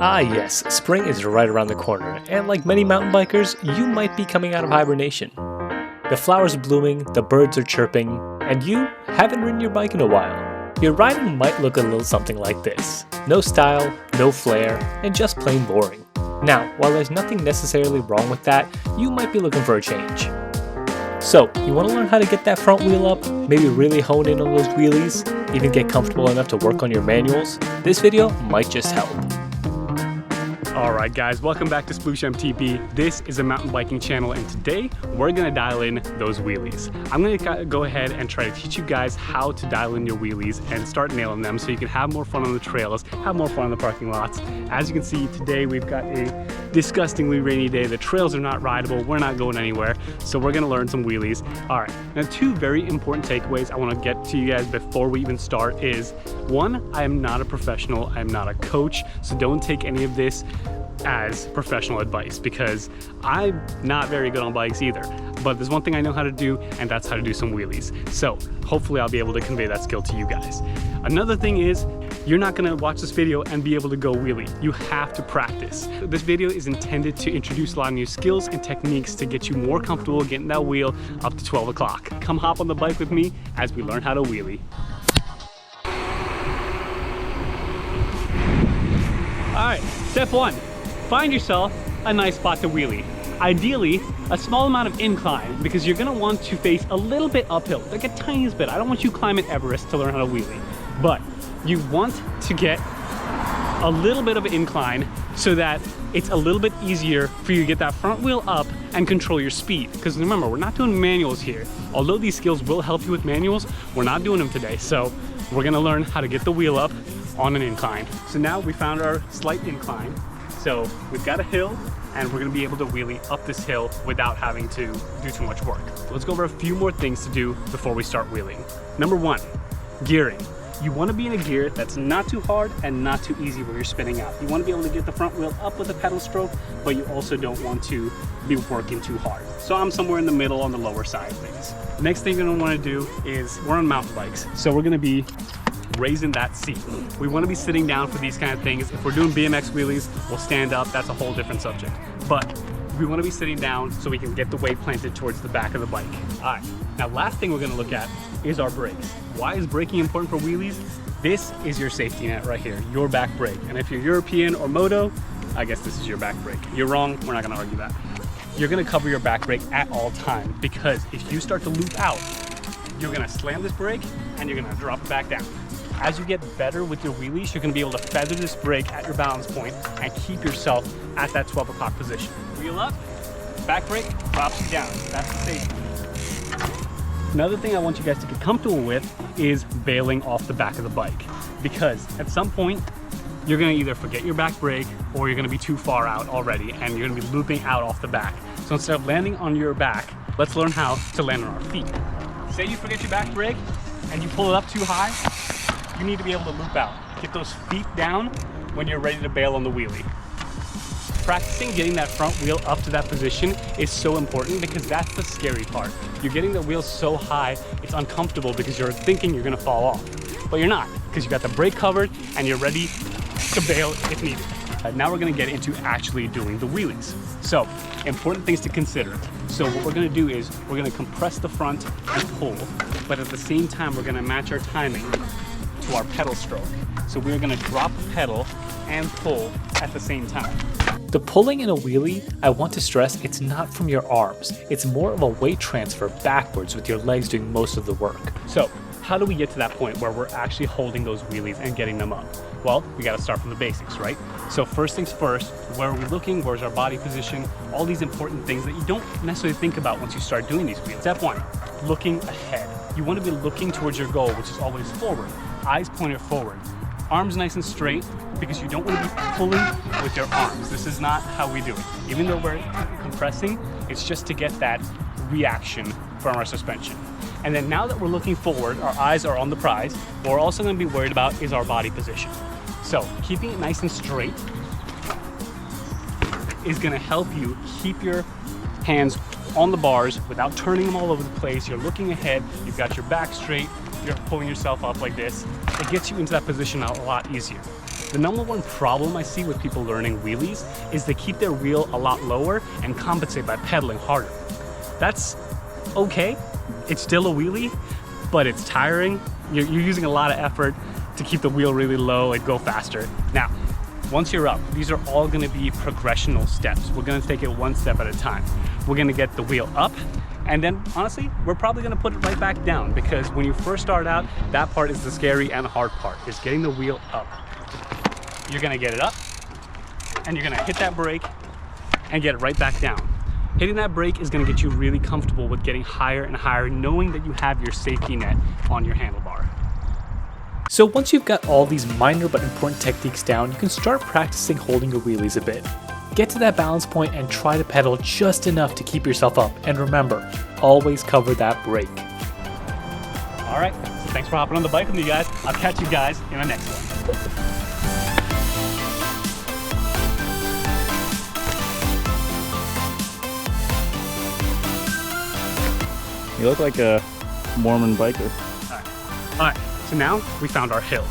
Ah yes, spring is right around the corner, and like many mountain bikers, you might be coming out of hibernation. The flowers are blooming, the birds are chirping, and you haven't ridden your bike in a while. Your riding might look a little something like this. No style, no flair, and just plain boring. Now, while there's nothing necessarily wrong with that, you might be looking for a change. So, you want to learn how to get that front wheel up, maybe really hone in on those wheelies, even get comfortable enough to work on your manuals? This video might just help. Alright guys, welcome back to Sploosh MTB. This is a mountain biking channel, and today we're going to dial in those wheelies. I'm going to go ahead and try to teach you guys how to dial in your wheelies and start nailing them so you can have more fun on the trails, have more fun in the parking lots. As you can see, today we've got a disgustingly rainy day. The trails are not rideable, we're not going anywhere, so we're going to learn some wheelies. Alright, now two very important takeaways I want to get to you guys before we even start is, one, I am not a professional, I am not a coach, so don't take any of this as professional advice because I'm not very good on bikes either. But there's one thing I know how to do, and that's how to do some wheelies. So hopefully I'll be able to convey that skill to you guys. Another thing is, you're not gonna watch this video and be able to go wheelie. You have to practice. This video is intended to introduce a lot of new skills and techniques to get you more comfortable getting that wheel up to 12 o'clock. Come hop on the bike with me as we learn how to wheelie. All right, step one. Find yourself a nice spot to wheelie. Ideally, a small amount of incline because you're gonna want to face a little bit uphill, like a tiniest bit. I don't want you climbing Everest to learn how to wheelie, but you want to get a little bit of an incline so that it's a little bit easier for you to get that front wheel up and control your speed. Because remember, we're not doing manuals here. Although these skills will help you with manuals, we're not doing them today. So we're gonna learn how to get the wheel up on an incline. So now we found our slight incline. So we've got a hill and we're gonna be able to wheelie up this hill without having to do too much work. Let's go over a few more things to do before we start wheeling. Number one, gearing. You wanna be in a gear that's not too hard and not too easy when you're spinning out. You wanna be able to get the front wheel up with a pedal stroke, but you also don't want to be working too hard. So I'm somewhere in the middle on the lower side of things. The next thing you're gonna wanna do is, we're on mountain bikes. So we're gonna be raising that seat. We want to be sitting down for these kind of things. If we're doing BMX wheelies, we'll stand up. That's a whole different subject. But we want to be sitting down so we can get the weight planted towards the back of the bike. All right, now last thing we're going to look at is our brakes. Why is braking important for wheelies? This is your safety net right here, your back brake. And if you're European or moto, I guess this is your back brake. You're wrong, we're not going to argue that. You're going to cover your back brake at all times because if you start to loop out, you're going to slam this brake and you're going to drop it back down. As you get better with your wheelies, you're going to be able to feather this brake at your balance point and keep yourself at that 12 o'clock position. Wheel up, back brake, drops you down. That's the safety. Another thing I want you guys to get comfortable with is bailing off the back of the bike. Because at some point, you're going to either forget your back brake or you're going to be too far out already and you're going to be looping out off the back. So instead of landing on your back, let's learn how to land on our feet. Say you forget your back brake and you pull it up too high, you need to be able to loop out. Get those feet down when you're ready to bail on the wheelie. Practicing getting that front wheel up to that position is so important because that's the scary part. You're getting the wheel so high, it's uncomfortable because you're thinking you're gonna fall off. But you're not, because you got the brake covered and you're ready to bail if needed. Now we're gonna get into actually doing the wheelies. So, important things to consider. So what we're gonna do is, we're gonna compress the front and pull, but at the same time, we're gonna match our timing to our pedal stroke. So we're gonna drop the pedal and pull at the same time. The pulling in a wheelie, I want to stress, it's not from your arms. It's more of a weight transfer backwards with your legs doing most of the work. So how do we get to that point where we're actually holding those wheelies and getting them up? Well, we gotta start from the basics, right? So first things first, where are we looking? Where's our body position? All these important things that you don't necessarily think about once you start doing these wheelies. Step one, looking ahead. You wanna be looking towards your goal, which is always forward. Eyes pointed forward. Arms nice and straight because you don't want to be pulling with your arms. This is not how we do it. Even though we're compressing, it's just to get that reaction from our suspension. And then now that we're looking forward, our eyes are on the prize. What we're also going to be worried about is our body position. So keeping it nice and straight is going to help you keep your hands on the bars without turning them all over the place. You're looking ahead, you've got your back straight, you're pulling yourself up like this. It gets you into that position a lot easier. The number one problem I see with people learning wheelies is they keep their wheel a lot lower and compensate by pedaling harder. That's okay, it's still a wheelie, but it's tiring. You're using a lot of effort to keep the wheel really low and go faster. Now, once you're up, these are all gonna be progressional steps. We're gonna take it one step at a time. We're gonna get the wheel up, and then honestly, we're probably gonna put it right back down, because when you first start out, that part is the scary and hard part, is getting the wheel up. You're gonna get it up, and you're gonna hit that brake and get it right back down. Hitting that brake is gonna get you really comfortable with getting higher and higher, knowing that you have your safety net on your handlebar. So once you've got all these minor but important techniques down, you can start practicing holding your wheelies a bit. Get to that balance point and try to pedal just enough to keep yourself up. And remember, always cover that brake. All right, so thanks for hopping on the bike with me, guys. I'll catch you guys in the next one. You look like a Mormon biker. All right, so now we found our hill.